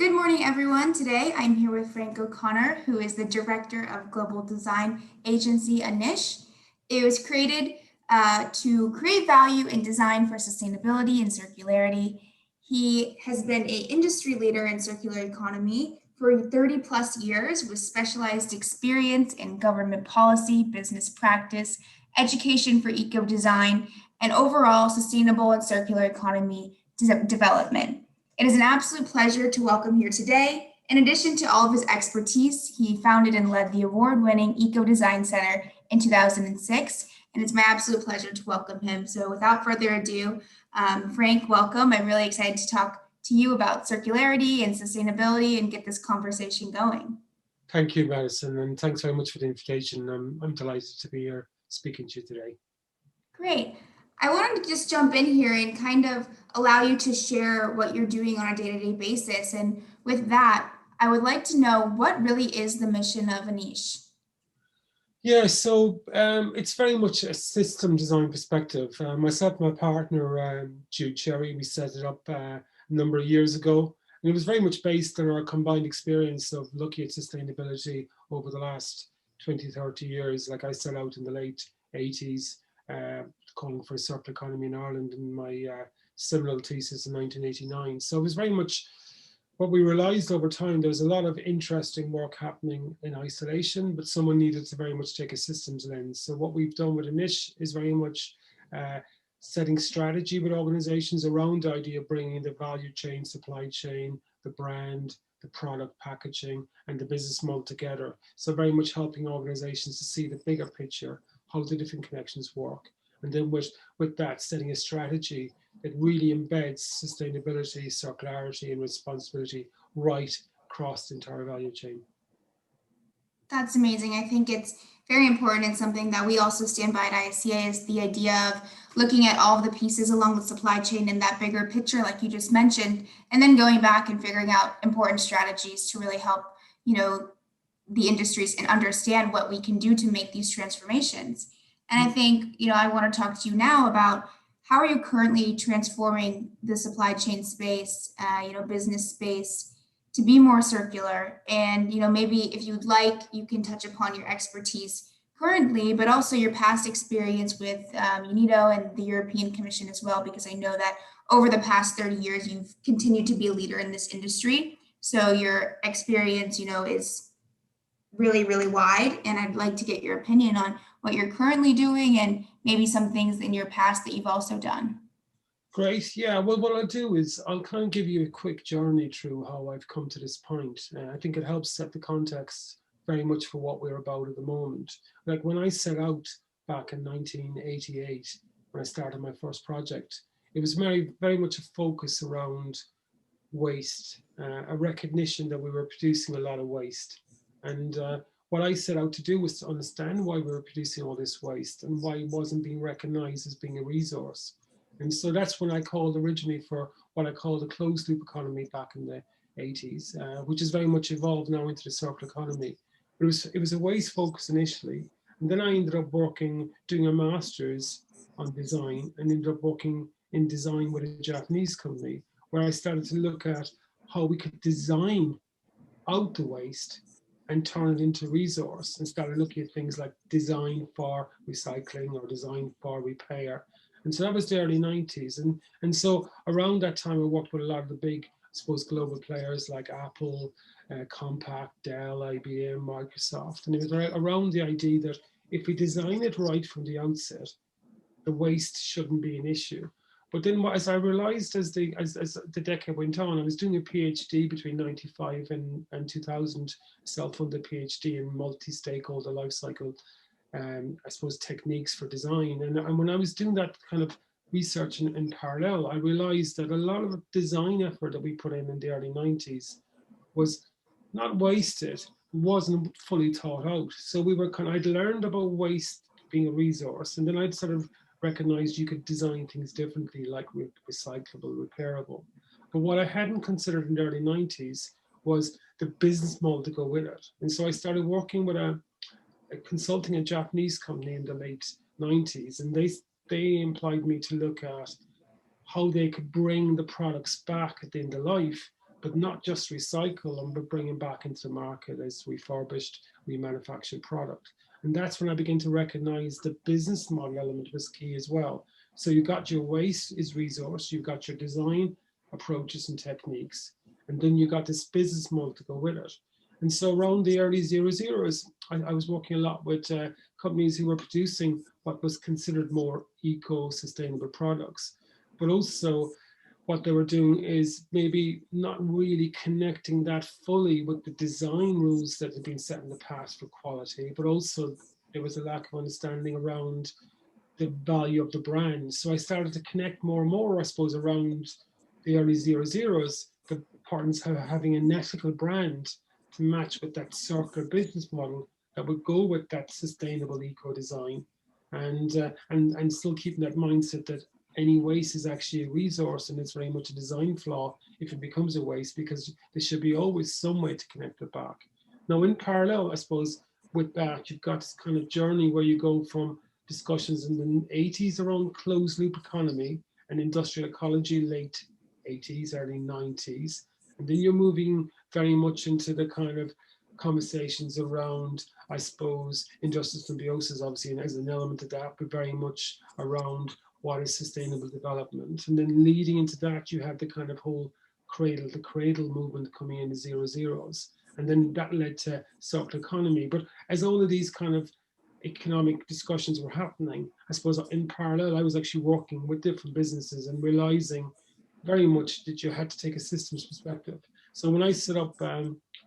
Good morning, everyone. Today I'm here with Frank O'Connor, who is the Director of Global Design Agency Anois. It was created to create value in design for sustainability and circularity. He has been an industry leader in circular economy for 30 plus years with specialized experience in government policy, business practice, education for eco design, and overall sustainable and circular economy development. It is an absolute pleasure to welcome here today. In addition to all of his expertise, he founded and led the award-winning Eco Design Center in 2006, and it's my absolute pleasure to welcome him. So without further ado, Frank, welcome. I'm really excited to talk to you about circularity and sustainability and get this conversation going. Thank you, Madison, and thanks very much for the invitation. I'm delighted to be here speaking to you today. Great. I wanted to just jump in here and kind of allow you to share what you're doing on a day-to-day basis. And with that, I would like to know what really is the mission of Anois? Yeah, so it's very much a system design perspective. Myself and my partner, Jude Cherry, we set it up a number of years ago. And it was very much based on our combined experience of looking at sustainability over the last 20, 30 years. Like I set out in the late 80s, calling for a circular economy in Ireland in my seminal thesis in 1989. So it was very much what we realized over time. There was a lot of interesting work happening in isolation, but someone needed to very much take a systems lens. So what we've done with Anois is very much setting strategy with organizations around the idea of bringing the value chain, supply chain, the brand, the product packaging, and the business model together. So very much helping organizations to see the bigger picture, how the different connections work. And then with that, setting a strategy that really embeds sustainability, circularity, and responsibility right across the entire value chain. That's amazing. I think it's very important and something that we also stand by at ISCEA is the idea of looking at all of the pieces along the supply chain in that bigger picture, like you just mentioned, and then going back and figuring out important strategies to really help, the industries and understand what we can do to make these transformations. And I think, I want to talk to you now about how are you currently transforming the supply chain space, business space to be more circular? And, maybe if you'd like, you can touch upon your expertise currently, but also your past experience with UNIDO and the European Commission as well, because I know that over the past 30 years, you've continued to be a leader in this industry. So your experience, is really, really wide. And I'd like to get your opinion on what you're currently doing and maybe some things in your past that you've also done. Great. Yeah. Well, what I'll do is I'll kind of give you a quick journey through how I've come to this point. I think it helps set the context very much for what we're about at the moment. Like when I set out back in 1988, when I started my first project, it was very, very much a focus around waste, a recognition that we were producing a lot of waste. And what I set out to do was to understand why we were producing all this waste and why it wasn't being recognized as being a resource. And so that's when I called originally for what I called a closed loop economy back in the 80s, which has very much evolved now into the circular economy. But it was a waste focus initially. And then I ended up doing a master's on design and ended up working in design with a Japanese company, where I started to look at how we could design out the waste and turn it into resource, and started looking at things like design for recycling or design for repair. And so that was the early 90s. And so around that time, I worked with a lot of the big, I suppose, global players like Apple, Compaq, Dell, IBM, Microsoft. And it was around the idea that if we design it right from the outset, the waste shouldn't be an issue. But then as I realized as the decade went on, I was doing a PhD between 95 and 2000, self-funded PhD in multi-stakeholder life cycle, I suppose, techniques for design. And when I was doing that kind of research in parallel, I realized that a lot of design effort that we put in the early 90s was not wasted, wasn't fully thought out. So we were I'd learned about waste being a resource, and then I'd sort of recognized you could design things differently, like recyclable, repairable. But what I hadn't considered in the early 90s was the business model to go with it. And so I started working with consulting a Japanese company in the late 90s, and they employed me to look at how they could bring the products back at the end of life, but not just recycle them, but bring them back into the market as refurbished, remanufactured product. And that's when I began to recognize the business model element was key as well. So you got your waste is resource, you've got your design approaches and techniques, and then you got this business model to go with it. And so around the early zero zeros, I was working a lot with companies who were producing what was considered more eco-sustainable products, but also what they were doing is maybe not really connecting that fully with the design rules that had been set in the past for quality, but also there was a lack of understanding around the value of the brand. So I started to connect more and more, I suppose, around the early zero zeros, the importance of having an ethical brand to match with that circular business model that would go with that sustainable eco design, and still keeping that mindset that any waste is actually a resource and it's very much a design flaw if it becomes a waste, because there should be always some way to connect it back. Now, in parallel, I suppose, with that, you've got this kind of journey where you go from discussions in the 80s around closed loop economy and industrial ecology, late 80s, early 90s. And then you're moving very much into the kind of conversations around, I suppose, industrial symbiosis, obviously, as an element of that, but very much around what is sustainable development. And then leading into that, you have the kind of whole cradle to cradle movement coming in the zero zeros. And then that led to circular economy. But as all of these kind of economic discussions were happening, I suppose in parallel, I was actually working with different businesses and realizing very much that you had to take a systems perspective. So when I set up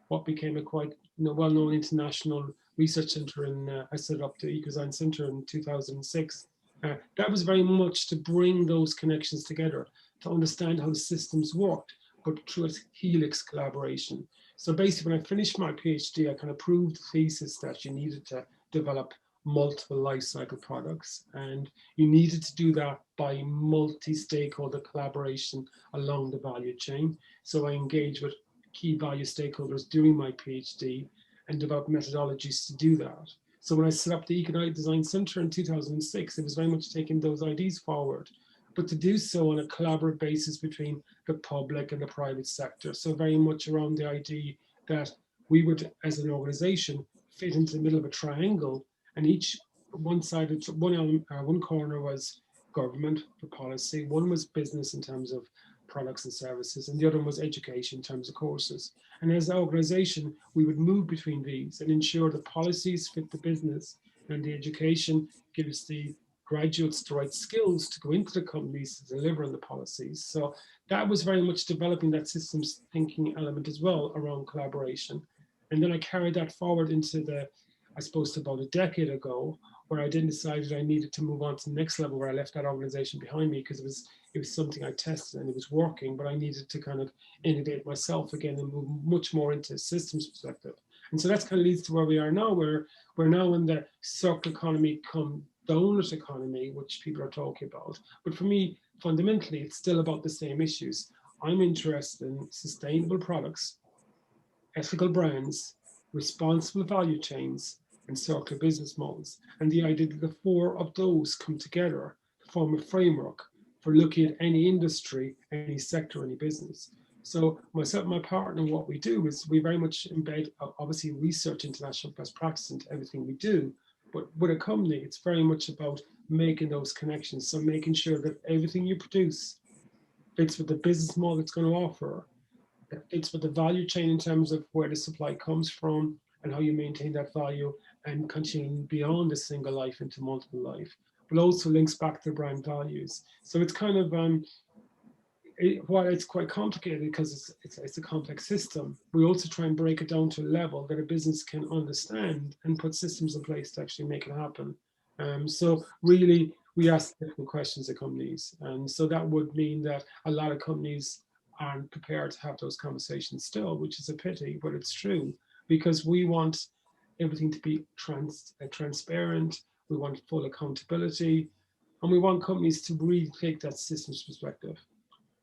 what became a quite well-known international research center, I set up the Ecodesign Center in 2006. That was very much to bring those connections together, to understand how the systems worked, but through a helix collaboration. So basically, when I finished my PhD, I kind of proved the thesis that you needed to develop multiple life cycle products, and you needed to do that by multi-stakeholder collaboration along the value chain. So I engaged with key value stakeholders during my PhD and developed methodologies to do that. So when I set up the Ecodesign Center in 2006, it was very much taking those ideas forward, but to do so on a collaborative basis between the public and the private sector. So very much around the idea that we would, as an organization, fit into the middle of a triangle, and each one side, one corner was government for policy, one was business in terms of products and services, and the other one was education in terms of courses. And as an organization, we would move between these and ensure the policies fit the business, and the education gives the graduates the right skills to go into the companies to deliver on the policies. So that was very much developing that systems thinking element as well around collaboration. And then I carried that forward into I suppose about a decade ago, where I then decided I needed to move on to the next level, where I left that organization behind me because it was something I tested and it was working, but I needed to kind of innovate myself again and move much more into a systems perspective. And so that's kind of leads to where we are now, where we're now in the circular economy come donut economy, which people are talking about. But for me, fundamentally, it's still about the same issues. I'm interested in sustainable products, ethical brands, responsible value chains, and circular business models. And the idea that the four of those come together to form a framework for looking at any industry, any sector, any business. So myself and my partner, what we do is we very much embed, obviously, research international best practice into everything we do. But with a company, it's very much about making those connections. So making sure that everything you produce fits with the business model it's going to offer, it's with the value chain in terms of where the supply comes from and how you maintain that value and continuing beyond a single life into multiple life, but also links back to brand values. So it's kind of, while it's quite complicated because it's a complex system, we also try and break it down to a level that a business can understand and put systems in place to actually make it happen. So really, we ask different questions at companies. And so that would mean that a lot of companies aren't prepared to have those conversations still, which is a pity, but it's true, because we want everything to be transparent, we want full accountability, and we want companies to really take that systems perspective.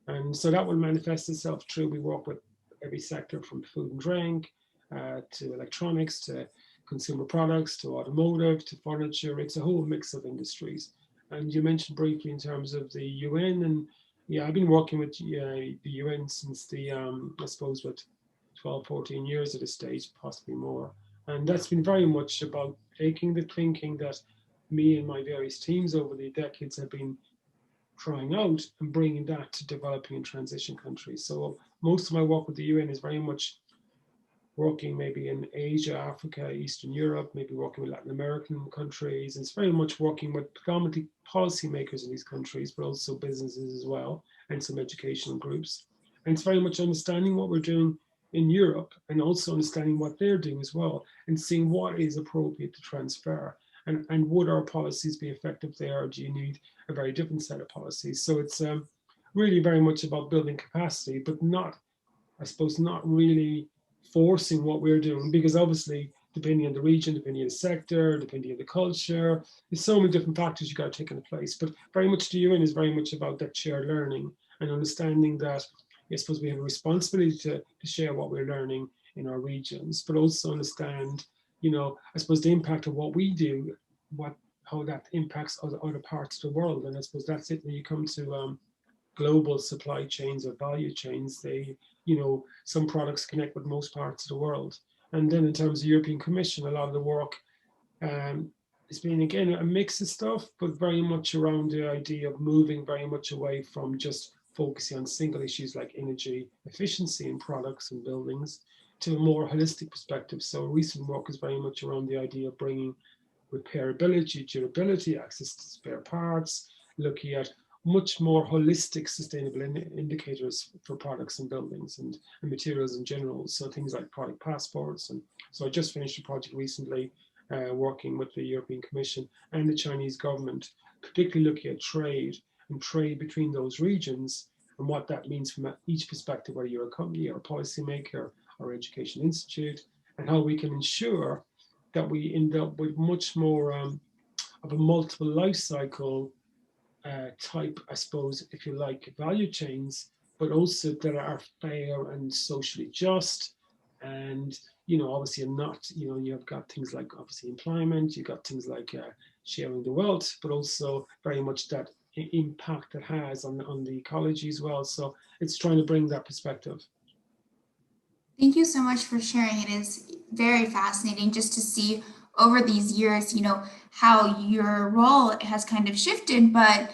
And so that will manifest itself through, we work with every sector from food and drink to electronics, to consumer products, to automotive, to furniture. It's a whole mix of industries. And you mentioned briefly in terms of the UN Yeah, I've been working with the UN since I suppose, what, 12, 14 years at this stage, possibly more. And that's been very much about taking the thinking that me and my various teams over the decades have been trying out and bringing that to developing and transition countries. So most of my work with the UN is very much working maybe in Asia, Africa, Eastern Europe, maybe working with Latin American countries. And it's very much working with predominantly policymakers in these countries, but also businesses as well, and some educational groups. And it's very much understanding what we're doing in Europe and also understanding what they're doing as well, and seeing what is appropriate to transfer. And would our policies be effective there, or do you need a very different set of policies? So it's really very much about building capacity, but not, I suppose, not really forcing what we're doing, because obviously, depending on the region, depending on the sector, depending on the culture, there's so many different factors you got to take into place. But very much the UN is very much about that shared learning and understanding that, I suppose, we have a responsibility to share what we're learning in our regions, but also understand, I suppose, the impact of what we do, what how that impacts other parts of the world. And I suppose that's it when you come to global supply chains or value chains. Some products connect with most parts of the world. And then in terms of the European Commission, a lot of the work has been, again, a mix of stuff, but very much around the idea of moving very much away from just focusing on single issues like energy efficiency in products and buildings to a more holistic perspective. So recent work is very much around the idea of bringing repairability, durability, access to spare parts, looking at much more holistic sustainable indicators for products and buildings and materials in general. So things like product passports. And so I just finished a project recently working with the European Commission and the Chinese government, particularly looking at trade and trade between those regions and what that means from each perspective, whether you're a company or a policymaker or education institute, and how we can ensure that we end up with much more of a multiple life cycle type, I suppose, if you like, value chains, but also that are fair and socially just. And, obviously, not, you've got things like obviously employment, you've got things like sharing the wealth, but also very much that impact it has on the ecology as well. So it's trying to bring that perspective. Thank you so much for sharing. It is very fascinating just to see over these years, how your role has kind of shifted, but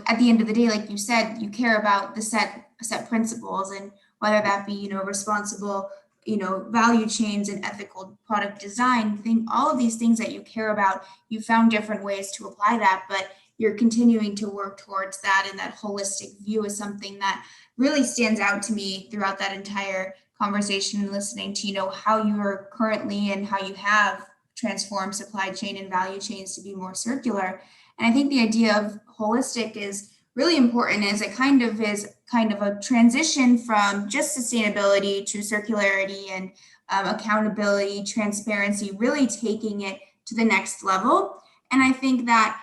at the end of the day, like you said, you care about the set principles, and whether that be, responsible, value chains and ethical product design, all of these things that you care about, you found different ways to apply that, but you're continuing to work towards that, and that holistic view is something that really stands out to me throughout that entire conversation and listening to how you are currently and how you have transformed supply chain and value chains to be more circular. And I think the idea of holistic is really important, as it is kind of a transition from just sustainability to circularity and accountability, transparency, really taking it to the next level. And I think that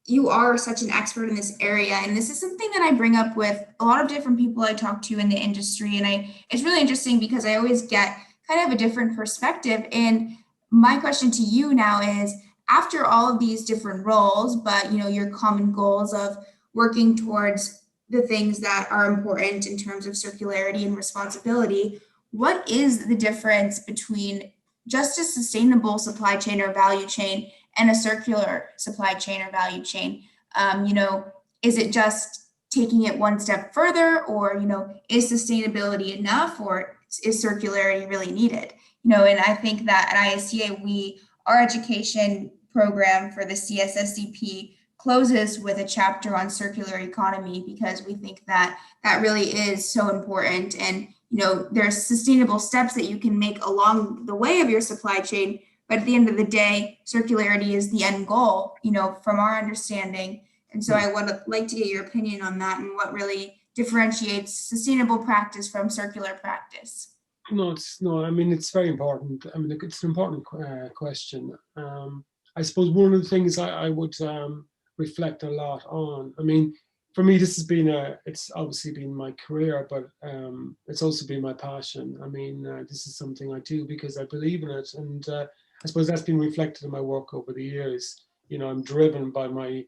you are such an expert in this area, and this is something that I bring up with a lot of different people I talk to in the industry, and it's really interesting because I always get kind of a different perspective. And my question to you now is, after all of these different roles, but your common goals of working towards the things that are important in terms of circularity and responsibility, what is the difference between just a sustainable supply chain or value chain and a circular supply chain or value chain? Is it just taking it one step further, or is sustainability enough, or is circularity really needed? And I think that at ISCEA, our education program for the CSSCP closes with a chapter on circular economy, because we think that that really is so important. And there's sustainable steps that you can make along the way of your supply chain, but at the end of the day, circularity is the end goal, from our understanding. And so I would like to get your opinion on that, and what really differentiates sustainable practice from circular practice. No, no. I mean, it's very important. I mean, it's an important question. I suppose one of the things I would reflect a lot on. I mean, for me, it's obviously been my career, but it's also been my passion. I mean, this is something I do because I believe in it, and I suppose that's been reflected in my work over the years. I'm driven by my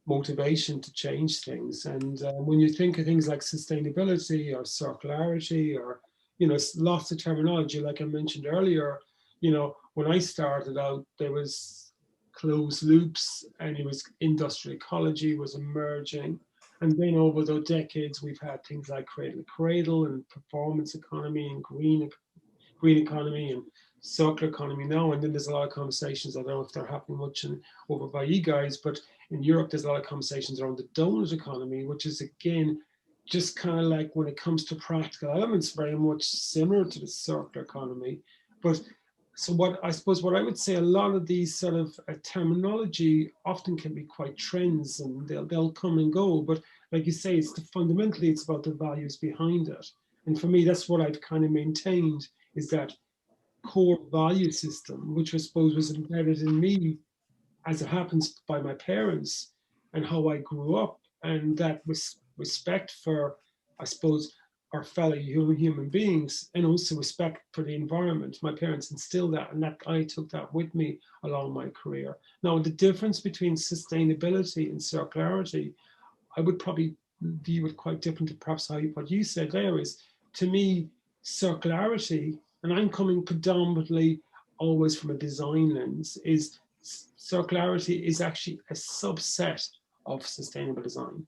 motivation to change things. And when you think of things like sustainability or circularity or, lots of terminology, like I mentioned earlier, when I started out, there was closed loops and it was industrial ecology was emerging. And then over the decades, we've had things like cradle to cradle and performance economy and green economy and circular economy now. And then there's a lot of conversations, I don't know if they're happening much over by you guys, but in Europe, there's a lot of conversations around the donut economy, which is, again, just kind of like when it comes to practical elements, very much similar to the circular economy. But so what I suppose what I would say, a lot of these sort of terminology often can be quite trends and they'll come and go. But like you say, fundamentally, it's about the values behind it. And for me, that's what I've kind of maintained, is that core value system, which I suppose was embedded in me as it happens by my parents and how I grew up, and that respect for, I suppose, our fellow human beings, and also respect for the environment. My parents instilled that, and that I took that with me along my career. Now, the difference between sustainability and circularity, I would probably view it quite different to perhaps what you said there is, to me, circularity, and I'm coming predominantly always from a design lens, is circularity is actually a subset of sustainable design.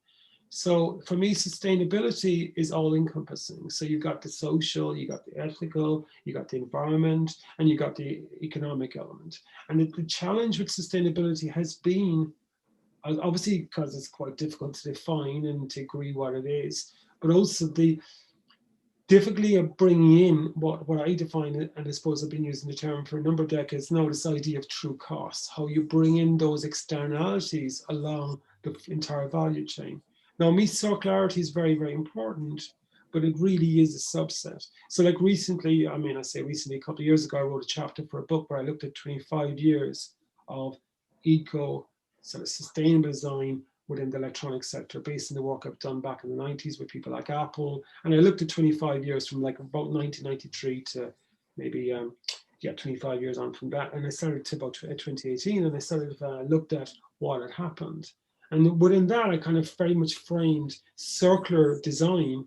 So for me, sustainability is all encompassing. So you've got the social, you got the ethical, you got the environment, and you got the economic element. And the challenge with sustainability has been, obviously because it's quite difficult to define and to agree what it is, but also the difficulty of bringing in what I define, and I suppose I've been using the term for a number of decades now, this idea of true costs, how you bring in those externalities along the entire value chain. Now, me, circularity is very, very important, but it really is a subset. So like recently, I say recently, a couple of years ago, I wrote a chapter for a book where I looked at 25 years of eco, sort of sustainable design within the electronics sector, based on the work I've done back in the 90s with people like Apple. And I looked at 25 years from like about 1993 to maybe, 25 years on from that. And I started to about 2018, and I started looked at what had happened. And within that, I kind of very much framed circular design,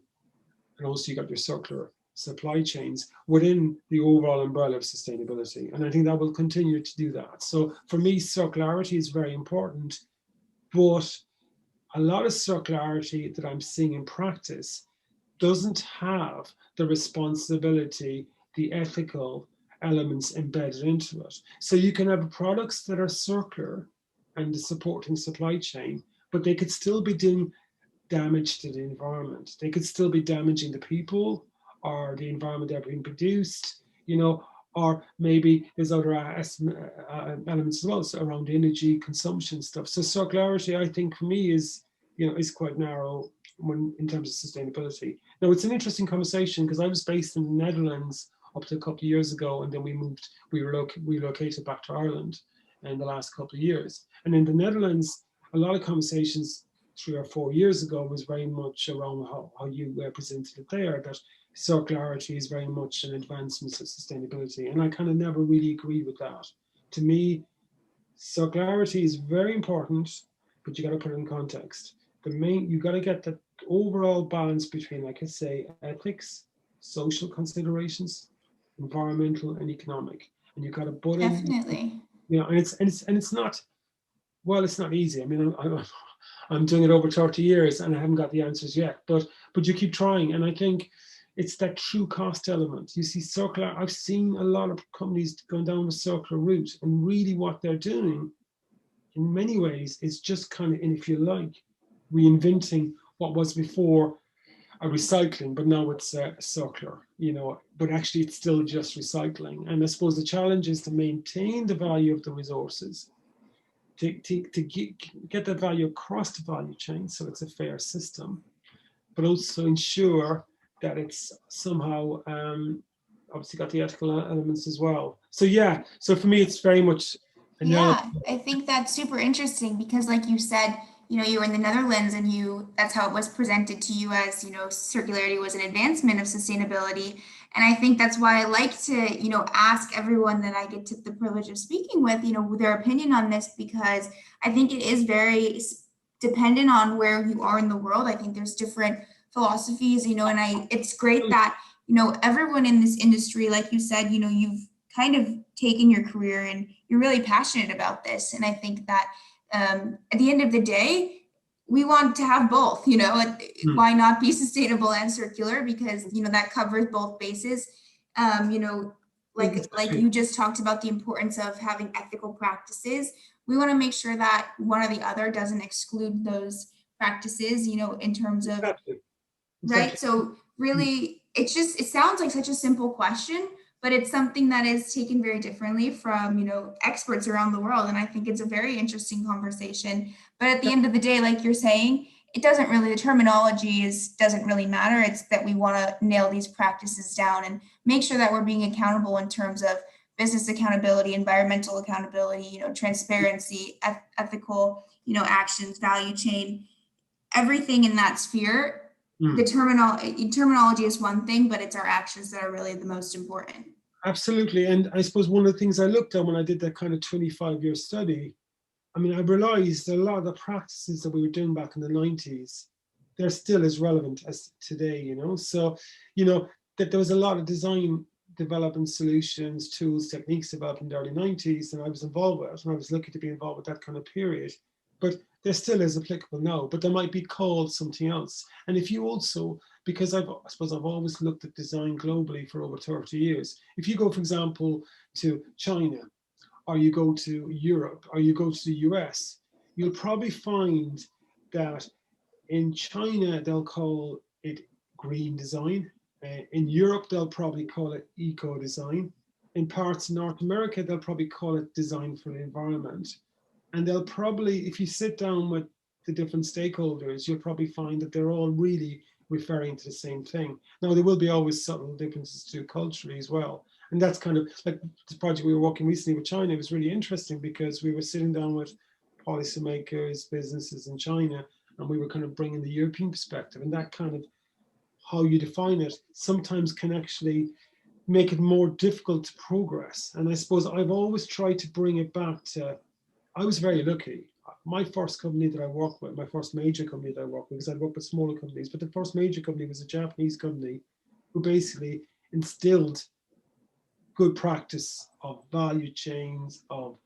and also you got your circular supply chains within the overall umbrella of sustainability. And I think that will continue to do that. So for me, circularity is very important, but a lot of circularity that I'm seeing in practice doesn't have the responsibility, the ethical elements embedded into it. So you can have products that are circular and the supporting supply chain, but they could still be doing damage to the environment. They could still be damaging the people or the environment that are being produced, or maybe there's other elements as well, so around energy consumption stuff. So circularity, I think, for me is quite narrow in terms of sustainability. Now, it's an interesting conversation because I was based in the Netherlands up to a couple of years ago, and then we relocated back to Ireland in the last couple of years. And in the Netherlands, a lot of conversations 3 or 4 years ago was very much around how you presented it there, that circularity is very much an advancement of sustainability. And I kind of never really agree with that. To me, circularity is very important, but you got to put it in context. You got to get the overall balance between, like I say, ethics, social considerations, environmental and economic. And you got to put in, Definitely. and it's not, well, it's not easy. I mean, I'm doing it over 30 years and I haven't got the answers yet, but you keep trying. And I think it's that true cost element. You see circular, I've seen a lot of companies going down the circular route, and really what they're doing in many ways is just kind of, and if you like, reinventing what was before a recycling, but now it's circular, but actually it's still just recycling. And I suppose the challenge is to maintain the value of the resources, to get that value across the value chain so it's a fair system, but also ensure that it's somehow obviously got the ethical elements as well. So yeah, so for me, it's very much Yeah, I think that's super interesting because, like you said, you were in the Netherlands and that's how it was presented to you as, circularity was an advancement of sustainability. And I think that's why I like to, ask everyone that I get the privilege of speaking with, their opinion on this, because I think it is very dependent on where you are in the world. I think there's different philosophies, you know, and it's great that, you know, everyone in this industry, like you said, you know, you've kind of taken your career and you're really passionate about this. And I think that at the end of the day, we want to have both, you know, why not be sustainable and circular? Because, you know, that covers both bases. You know, like you just talked about the importance of having ethical practices. We want to make sure that one or the other doesn't exclude those practices, you know, in terms of, right? So really, it sounds like such a simple question, but it's something that is taken very differently from, you know, experts around the world. And I think it's a very interesting conversation. But at the end of the day, like you're saying, it doesn't really, the terminology doesn't really matter. It's that we want to nail these practices down and make sure that we're being accountable in terms of business accountability, environmental accountability, you know, transparency, ethical, you know, actions, value chain, everything in that sphere. The terminology is one thing, but it's our actions that are really the most important. Absolutely. And I suppose one of the things I looked at when I did that kind of 25-year study, I mean, I realized that a lot of the practices that we were doing back in the 90s, they're still as relevant as today, you know? So, you know, that there was a lot of design development solutions, tools, techniques developed in the early 90s, and I was involved with it, and I was lucky to be involved with that kind of period. But they're still as applicable now, but they might be called something else. And if you also, because I suppose I've always looked at design globally for over 30 years. If you go, for example, to China, or you go to Europe, or you go to the US, you'll probably find that in China, they'll call it green design. In Europe, they'll probably call it eco design. In parts of North America, they'll probably call it design for the environment. And they'll probably, if you sit down with the different stakeholders, you'll probably find that they're all really referring to the same thing. Now, there will be always subtle differences too culturally as well. And that's kind of like the project we were working recently with China. It was really interesting because we were sitting down with policymakers, businesses in China, and we were kind of bringing the European perspective, and that kind of how you define it sometimes can actually make it more difficult to progress. And I suppose I've always tried to bring it back to, I was very lucky. My first company that I worked with, my first major company that I worked with, because I'd worked with smaller companies, but the first major company was a Japanese company who basically instilled good practice of value chains, of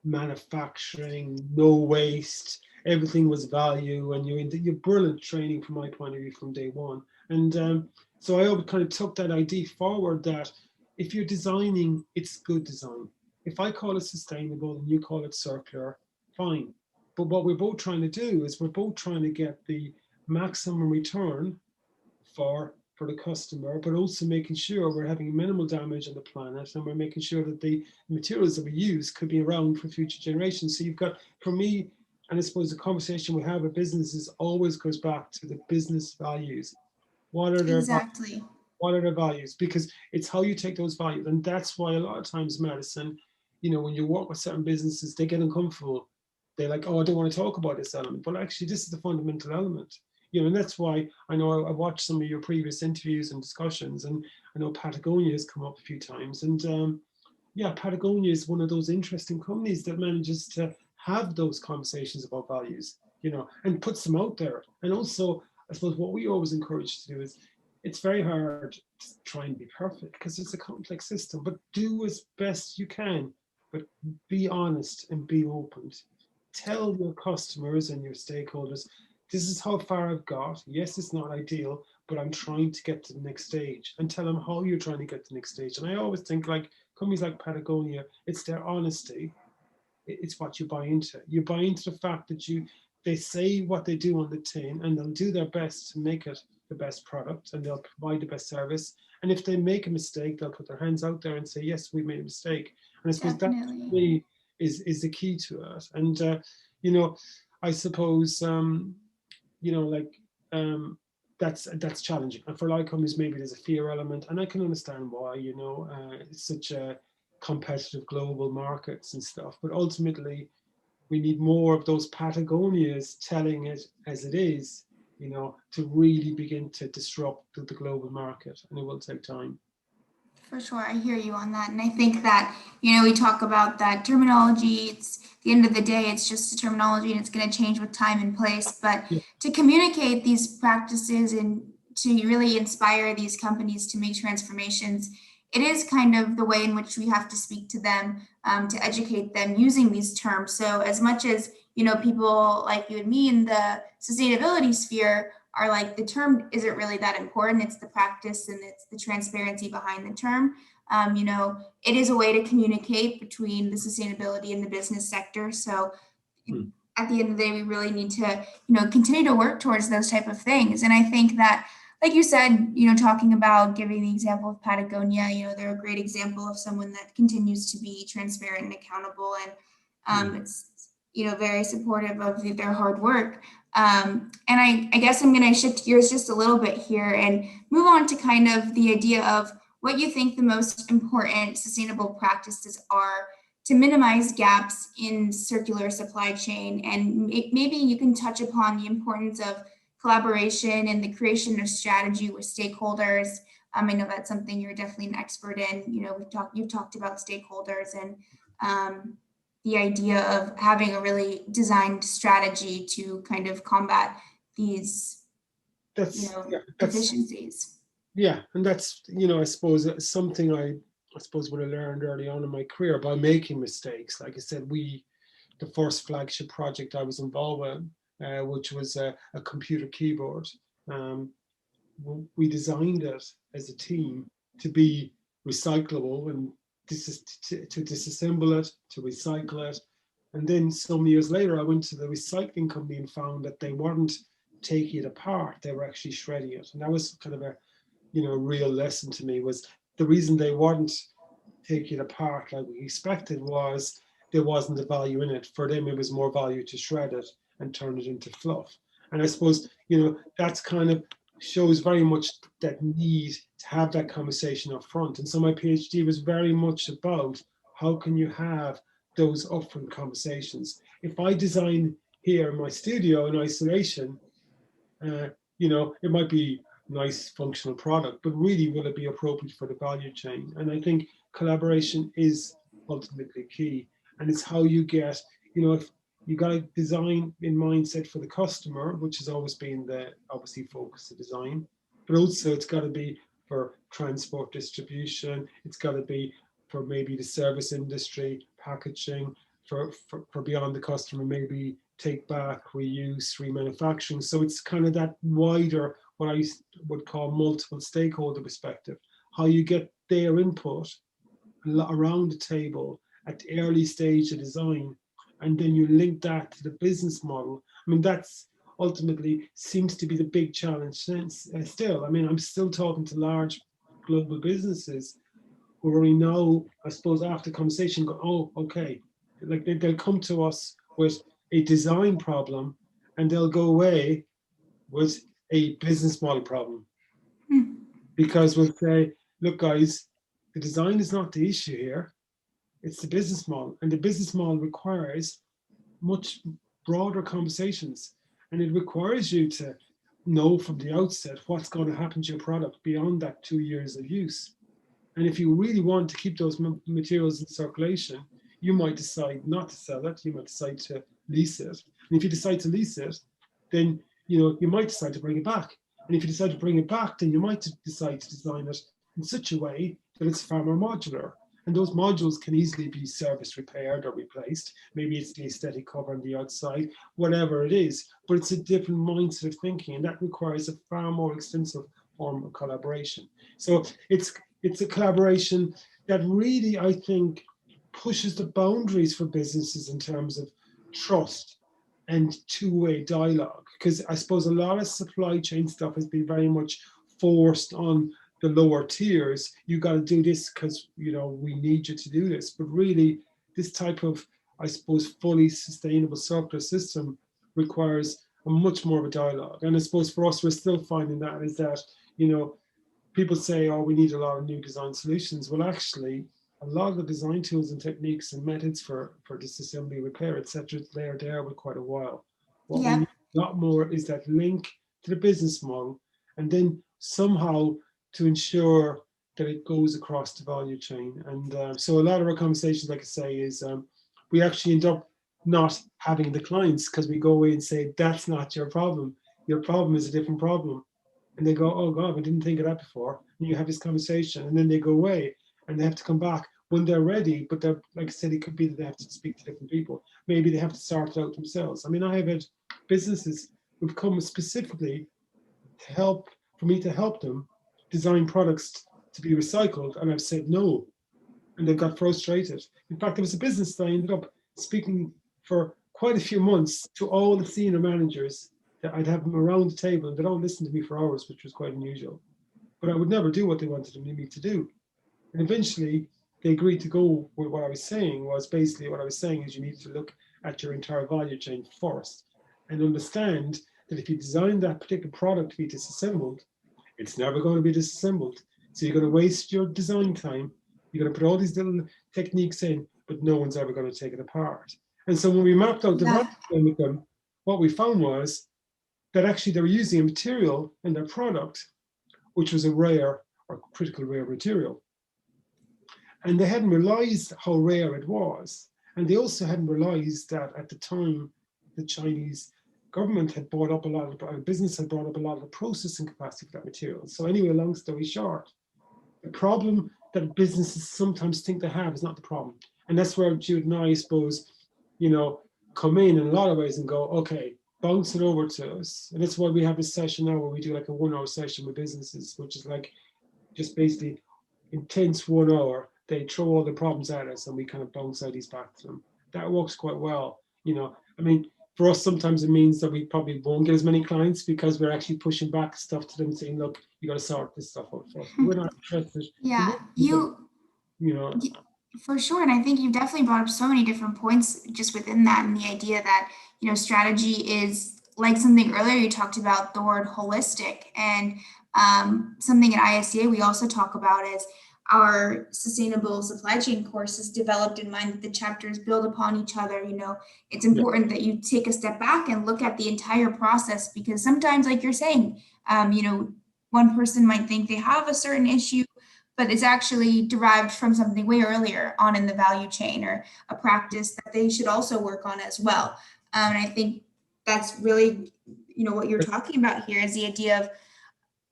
manufacturing, no waste, everything was value, and you're brilliant training from my point of view from day one. And so I always kind of took that idea forward that if you're designing, it's good design. If I call it sustainable and you call it circular, fine. But what we're both trying to do is we're both trying to get the maximum return for the customer, but also making sure we're having minimal damage on the planet, and we're making sure that the materials that we use could be around for future generations. So you've got, for me, and I suppose the conversation we have with businesses always goes back to the business values. What are their Exactly. what are their values? Because it's how you take those values. And that's why a lot of times, Madison, you know, when you work with certain businesses, they get uncomfortable. They're like, oh, I don't want to talk about this element. But actually, this is the fundamental element. You know, and that's why I know I watched some of your previous interviews and discussions, and I know Patagonia has come up a few times. And yeah, Patagonia is one of those interesting companies that manages to have those conversations about values, you know, and puts them out there. And also, I suppose what we always encourage to do is it's very hard to try and be perfect because it's a complex system, but do as best you can, but be honest and be open. Tell your customers and your stakeholders, this is how far I've got. Yes, it's not ideal, but I'm trying to get to the next stage, and tell them how you're trying to get to the next stage. And I always think like companies like Patagonia, it's their honesty. It's what you buy into. You buy into the fact that they say what they do on the tin, and they'll do their best to make it the best product, and they'll provide the best service. And if they make a mistake, they'll put their hands out there and say, yes, we made a mistake. And I suppose that to Definitely. me is the key to it. And you know, I suppose you know, like that's challenging. And for a lot of companies, maybe there's a fear element, and I can understand why. You know, it's such a competitive global markets and stuff. But ultimately, we need more of those Patagonias telling it as it is, you know, to really begin to disrupt the global market, and it will take time. For sure, I hear you on that. And I think that, we talk about that terminology. It's at the end of the day, it's just a terminology and it's going to change with time and place. But Yeah. to communicate these practices and to really inspire these companies to make transformations, it is kind of the way in which we have to speak to them, to educate them using these terms. So as much as, people like you and me in the sustainability sphere are like, the term isn't really that important. It's the practice and it's the transparency behind the term. It is a way to communicate between the sustainability and the business sector. So Hmm. at the end of the day, we really need to, continue to work towards those type of things. And I think that, like you said, talking about giving the example of Patagonia, they're a great example of someone that continues to be transparent and accountable. And it's, very supportive of their hard work. And I guess I'm going to shift gears just a little bit here and move on to kind of the idea of what you think the most important sustainable practices are to minimize gaps in circular supply chain. And maybe you can touch upon the importance of collaboration and the creation of strategy with stakeholders. I know that's something you're definitely an expert in. You've talked about stakeholders and the idea of having a really designed strategy to kind of combat these, That's deficiencies. yeah, and that's I suppose something I suppose what I learned early on in my career by making mistakes. Like I said, the first flagship project I was involved in, which was a computer keyboard. Um, we designed it as a team to be recyclable and to disassemble it, to recycle it. And then some years later, I went to the recycling company and found that they weren't taking it apart, they were actually shredding it. And that was kind of a real lesson to me, was the reason they weren't taking it apart like we expected was there wasn't the value in it. For them, it was more value to shred it and turn it into fluff. And I suppose, that's kind of shows very much that need to have that conversation up front. And so my PhD was very much about how can you have those upfront conversations. If I design here in my studio in isolation, uh, it might be nice functional product, but really will it be appropriate for the value chain? And I think collaboration is ultimately key. And it's how you get, if you got a design in mindset for the customer, which has always been the obviously focus of design, but also it's got to be for transport distribution, it's got to be for maybe the service industry, packaging, for beyond the customer, maybe take back, reuse, remanufacturing. So it's kind of that wider, what I would call multiple stakeholder perspective, how you get their input around the table at the early stage of design, and then you link that to the business model. I mean, that's ultimately seems to be the big challenge still. I mean, I'm still talking to large global businesses who are now, I suppose, after conversation, go, oh, okay, like they'll come to us with a design problem, and they'll go away with a business model problem, Hmm. because we'll say, look, guys, the design is not the issue here; it's the business model, and the business model requires much broader conversations, and it requires you to know from the outset what's going to happen to your product beyond that 2 years of use. And if you really want to keep those materials in circulation, you might decide not to sell it. You might decide to lease it. And if you decide to lease it, then you might decide to bring it back. And if you decide to bring it back, then you might decide to design it in such a way that it's far more modular. And those modules can easily be service repaired or replaced. Maybe it's the aesthetic cover on the outside, whatever it is. But it's a different mindset of thinking, and that requires a far more extensive form of collaboration. So it's a collaboration that really, I think, pushes the boundaries for businesses in terms of trust and two-way dialogue. Because I suppose a lot of supply chain stuff has been very much forced on the lower tiers. You got to do this because we need you to do this. But really, this type of, I suppose, fully sustainable circular system requires a much more of a dialogue. And I suppose for us, we're still finding that is that people say, oh, we need a lot of new design solutions. Well, actually, a lot of the design tools and techniques and methods for disassembly, repair, etc., they're there with quite a while. What we Yep. need a lot more is that link to the business model, and then somehow to ensure that it goes across the value chain. And so a lot of our conversations, like I say, is we actually end up not having the clients because we go away and say, that's not your problem. Your problem is a different problem. And they go, oh God, I didn't think of that before. And you have this conversation, and then they go away and they have to come back when they're ready. But they're, like I said, it could be that they have to speak to different people. Maybe they have to sort it out themselves. I mean, I have had businesses who've come specifically to help, for me to help them design products to be recycled. And I've said no. And they've got frustrated. In fact, there was a business that I ended up speaking for quite a few months to all the senior managers. That I'd have them around the table and they'd all listen to me for hours, which was quite unusual. But I would never do what they wanted me to do. And eventually they agreed to go with what I was saying. Was basically what I was saying is you need to look at your entire value chain first and understand that if you design that particular product to be disassembled, it's never going to be disassembled. So you're going to waste your design time. You're going to put all these little techniques in, but no one's ever going to take it apart. And so when we mapped out the value chain with them, what we found was that actually they were using a material in their product, which was a rare or critical rare material. And they hadn't realized how rare it was. And they also hadn't realized that at the time, the Chinese government had bought up a lot of, our business had brought up a lot of the processing capacity for that material. So anyway, long story short, the problem that businesses sometimes think they have is not the problem. And that's where Jude and I suppose, come in a lot of ways and go, okay, bounce it over to us. And that's why we have this session now where we do like a 1 hour session with businesses, which is like just basically intense 1 hour. They throw all the problems at us and we kind of bounce ideas back to them. That works quite well. I mean, for us, sometimes it means that we probably won't get as many clients because we're actually pushing back stuff to them saying, look, you got to sort this stuff out first. We're not interested. Yeah, for sure. And I think you've definitely brought up so many different points just within that, and the idea that, strategy is like something earlier you talked about the word holistic, and something at ISCEA we also talk about is our sustainable supply chain course is developed in mind that the chapters build upon each other. It's important that you take a step back and look at the entire process, because sometimes, like you're saying, one person might think they have a certain issue, but it's actually derived from something way earlier on in the value chain, or a practice that they should also work on as well. And I think that's really, what you're talking about here is the idea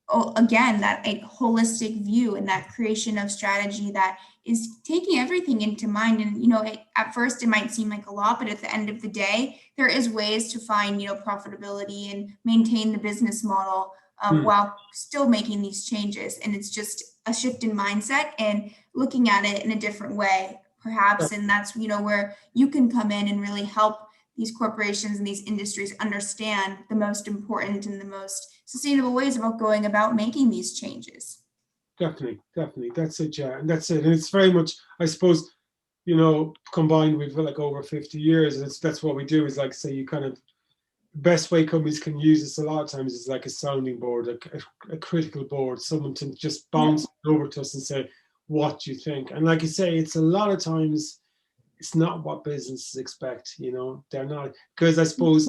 of, again, that a holistic view and that creation of strategy that is taking everything into mind. And, at first it might seem like a lot, but at the end of the day, there is ways to find, profitability and maintain the business model while still making these changes. And it's just a shift in mindset and looking at it in a different way, perhaps. And that's, where you can come in and really help these corporations and these industries understand the most important and the most sustainable ways about going about making these changes. Definitely. That's it, yeah. And that's it. And it's very much, I suppose, combined with like over 50 years. And that's what we do is like, say, you kind of, best way companies can use this a lot of times is like a sounding board, a critical board, someone to just bounce over to us and say, what do you think? And like you say, it's a lot of times, it's not what businesses expect, they're not, because I suppose,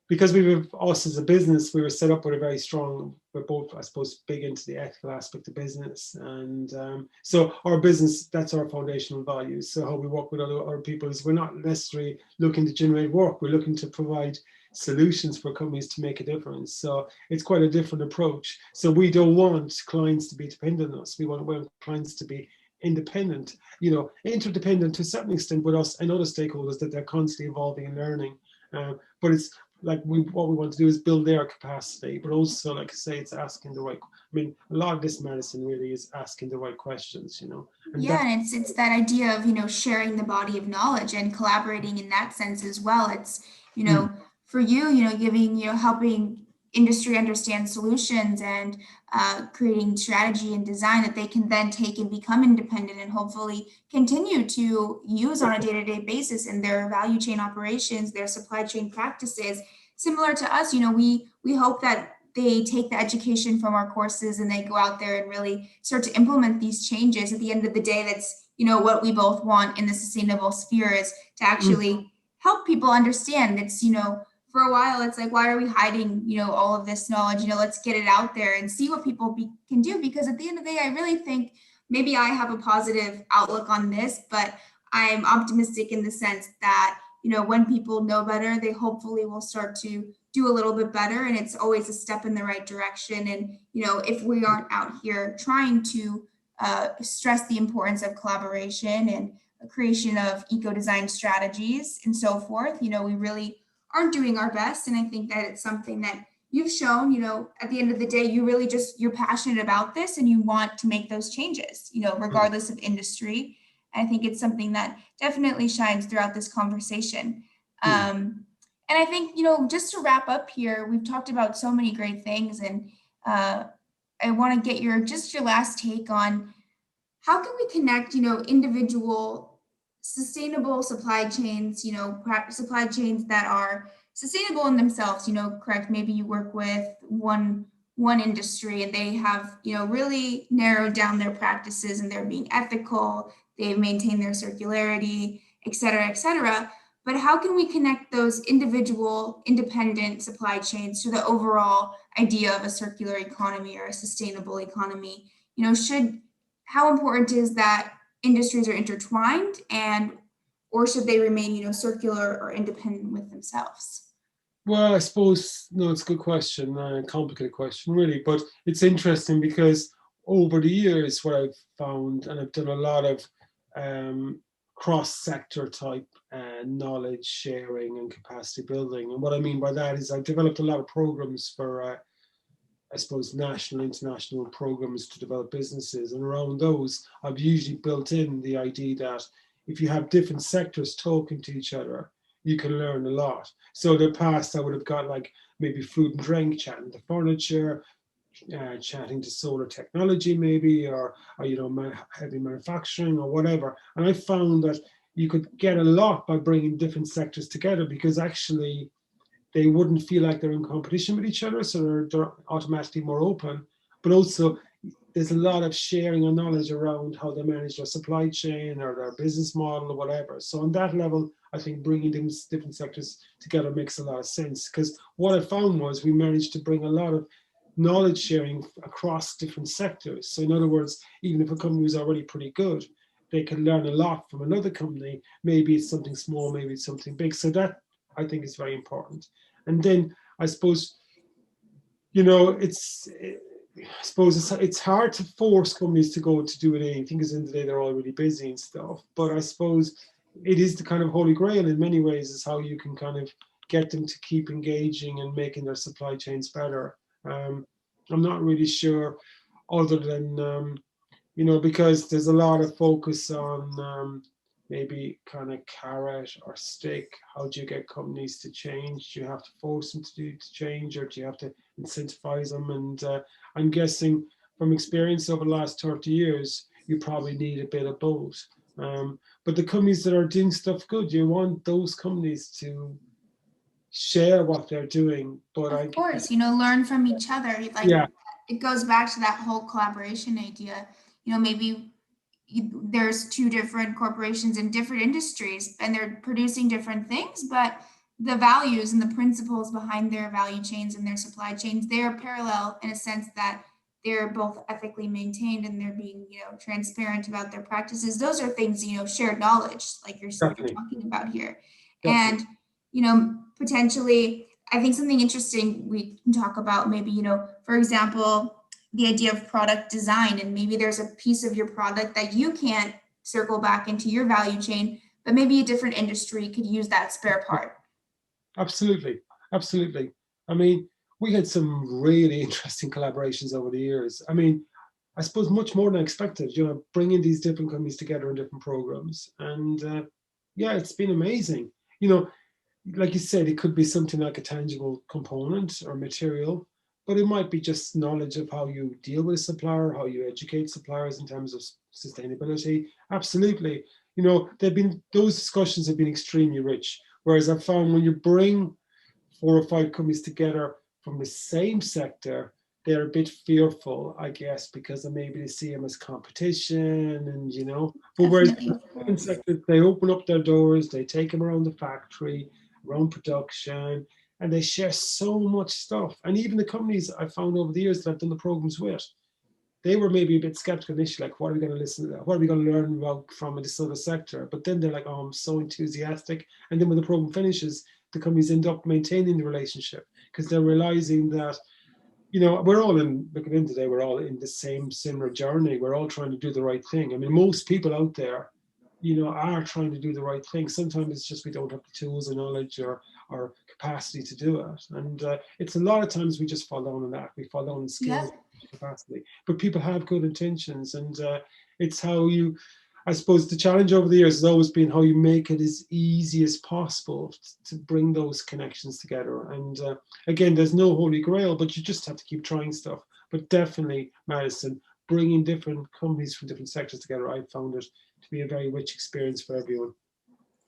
because we were, us as a business, we were set up with a very strong, we're both, I suppose, big into the ethical aspect of business. And so our business, that's our foundational values. So how we work with other people is we're not necessarily looking to generate work, we're looking to provide solutions for companies to make a difference. So it's quite a different approach. So we don't want clients to be dependent on us. We want clients to be independent, interdependent to a certain extent with us and other stakeholders, that they're constantly evolving and learning. But it's like what we want to do is build their capacity, but also, like I say, it's asking the right. I mean, a lot of this medicine really is asking the right questions, And and it's that idea of sharing the body of knowledge and collaborating in that sense as well. It's for you, giving helping industry understand solutions and creating strategy and design that they can then take and become independent and hopefully continue to use on a day-to-day basis in their value chain operations, their supply chain practices. Similar to us, we hope that they take the education from our courses and they go out there and really start to implement these changes. At the end of the day, that's what we both want in the sustainable sphere, is to actually help people understand it's for a while, it's like, why are we hiding, all of this knowledge? Let's get it out there and see what people can do. Because at the end of the day, I really think maybe I have a positive outlook on this, but I'm optimistic in the sense that, when people know better, they hopefully will start to do a little bit better. And it's always a step in the right direction. And, if we aren't out here trying to stress the importance of collaboration and creation of eco-design strategies and so forth, we really aren't doing our best. And I think that it's something that you've shown, at the end of the day, you're passionate about this and you want to make those changes, regardless of industry. And I think it's something that definitely shines throughout this conversation. And I think, just to wrap up here, we've talked about so many great things, and I want to get your last take on how can we connect, individual sustainable supply chains, supply chains that are sustainable in themselves, correct? Maybe you work with one industry and they have, really narrowed down their practices and they're being ethical, they've maintained their circularity, et cetera, et cetera. But how can we connect those individual independent supply chains to the overall idea of a circular economy or a sustainable economy? How important is that industries are intertwined, or should they remain, circular or independent with themselves? Well, I suppose, no, it's a good question, a complicated question, really. But it's interesting because over the years, what I've found, and I've done a lot of cross-sector type knowledge sharing and capacity building. And what I mean by that is I've developed a lot of programs for, I suppose, national, international programs to develop businesses. And around those, I've usually built in the idea that if you have different sectors talking to each other, you can learn a lot. So in the past, I would have got like maybe food and drink, chatting to furniture, chatting to solar technology maybe, or heavy manufacturing or whatever. And I found that you could get a lot by bringing different sectors together, because actually they wouldn't feel like they're in competition with each other, so they're automatically more open. But also, there's a lot of sharing of knowledge around how they manage their supply chain or their business model or whatever. So on that level, I think bringing these different sectors together makes a lot of sense, because what I found was we managed to bring a lot of knowledge sharing across different sectors. So in other words, even if a company was already pretty good, they can learn a lot from another company. Maybe it's something small, maybe it's something big. So that, I think, is very important. And then I suppose, it's hard to force companies to go to do anything, because in the day they're all really busy and stuff. But I suppose it is the kind of holy grail in many ways, is how you can kind of get them to keep engaging and making their supply chains better. I'm not really sure, other than because there's a lot of focus on maybe kind of carrot or stick. How do you get companies to change? Do you have to force them to change, or do you have to incentivize them? And I'm guessing from experience over the last 30 years, you probably need a bit of both. But the companies that are doing stuff good, you want those companies to share what they're doing. But Of course, learn from each other. Like, yeah, it goes back to that whole collaboration idea. Maybe there's two different corporations in different industries and they're producing different things, but the values and the principles behind their value chains and their supply chains, they're parallel in a sense that they're both ethically maintained and they're being, transparent about their practices. Those are things, shared knowledge, like you're definitely, talking about here. definitely. And, potentially, I think something interesting we can talk about maybe, for example, the idea of product design, and maybe there's a piece of your product that you can't circle back into your value chain, but maybe a different industry could use that spare part. Absolutely, absolutely. I mean, we had some really interesting collaborations over the years. I mean, I suppose much more than expected, bringing these different companies together in different programs. And yeah, it's been amazing. Like you said, it could be something like a tangible component or material, but it might be just knowledge of how you deal with a supplier, how you educate suppliers in terms of sustainability. Absolutely. Those discussions have been extremely rich. Whereas I found when you bring 4 or 5 companies together from the same sector, they're a bit fearful, I guess, because maybe they see them as competition, but whereas Definitely, of in course. sectors, they open up their doors, they take them around the factory, around production, and they share so much stuff. And even the companies I've found over the years that I've done the programs with, they were maybe a bit skeptical initially, like, what are we going to listen to? What are we going to learn about from a DeSilva sector? But then they're like, oh, I'm so enthusiastic. And then when the program finishes, the companies end up maintaining the relationship because they're realizing that, you know, we're all in, looking in today, we're all in the same similar journey. We're all trying to do the right thing. I mean, most people out there, you know, are trying to do the right thing. Sometimes it's just we don't have the tools and knowledge or capacity to do it. And it's a lot of times we just fall down on that. We fall down on skills, Yep. capacity. But people have good intentions, and it's how you, I suppose the challenge over the years has always been how you make it as easy as possible to bring those connections together. And again, there's no holy grail, but you just have to keep trying stuff. But definitely, Madison, bringing different companies from different sectors together, I found it to be a very rich experience for everyone.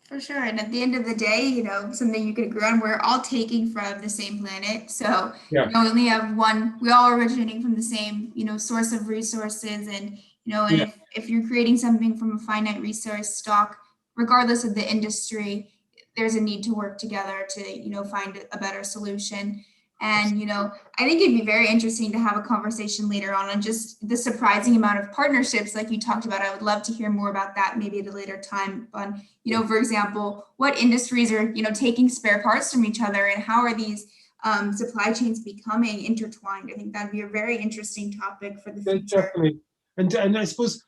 For sure. And at the end of the day, you know, something you could agree on, we're all taking from the same planet. So, Yeah, you know, we only have one, we all originating from the same, you know, source of resources. And, you know, and yeah, if you're creating something from a finite resource stock, regardless of the industry, there's a need to work together to, you know, find a better solution. And, you know, I think it'd be very interesting to have a conversation later on just the surprising amount of partnerships like you talked about. I would love to hear more about that maybe at a later time on, you know, for example, what industries are, you know, taking spare parts from each other and how are these supply chains becoming intertwined? I think that'd be a very interesting topic for the future. definitely. And I suppose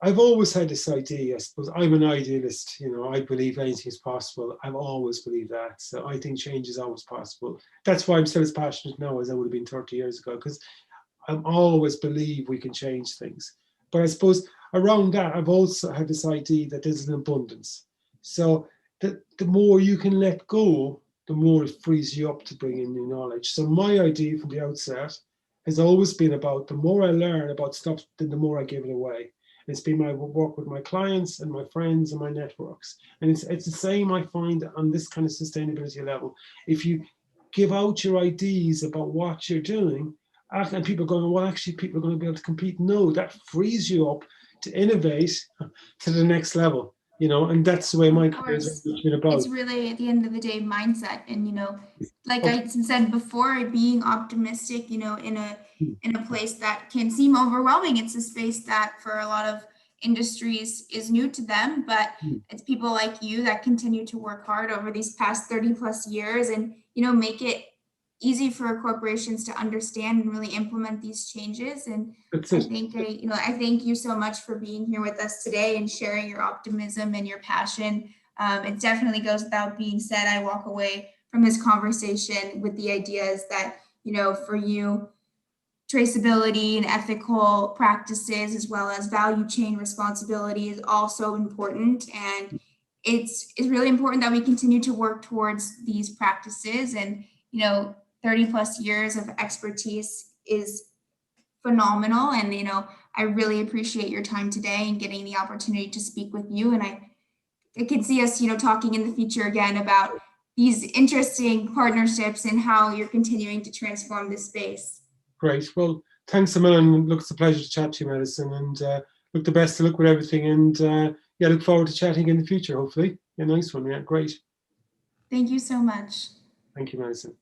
I've always had this idea. I suppose I'm an idealist. You know, I believe anything is possible. I've always believed that. So I think change is always possible. That's why I'm still as passionate now as I would have been 30 years ago, because I always believe we can change things. But I suppose around that, I've also had this idea that there's an abundance. So the more you can let go, the more it frees you up to bring in new knowledge. So my idea from the outset has always been about the more I learn about stuff, then the more I give it away. It's been my work with my clients and my friends and my networks. And it's the same I find on this kind of sustainability level. If you give out your ideas about what you're doing, and people are going, well, actually, people are going to be able to compete. No, that frees you up to innovate to the next level, you know, and that's the way my Of career has course. been about. It's really at the end of the day mindset. And you know, like Okay. I said before, being optimistic, you know, in a place that can seem overwhelming. It's a space that for a lot of industries is new to them, but it's people like you that continue to work hard over these past 30 plus years and you know make it easy for corporations to understand and really implement these changes. And That's I it. think you know, I thank you so much for being here with us today and sharing your optimism and your passion. It definitely goes without being said. I walk away from this conversation with the ideas that, you know, for you, traceability and ethical practices, as well as value chain responsibility, is also important. And it's really important that we continue to work towards these practices. And, you know, 30 plus years of expertise is phenomenal. And, you know, I really appreciate your time today and getting the opportunity to speak with you. And I could see us, you know, talking in the future again about these interesting partnerships and how you're continuing to transform this space. Great. Well, thanks a million. Look, it's a pleasure to chat to you, Madison, and look the best to look with everything. And yeah, look forward to chatting in the future, hopefully. Yeah, nice one. Yeah, great. Thank you so much. Thank you, Madison.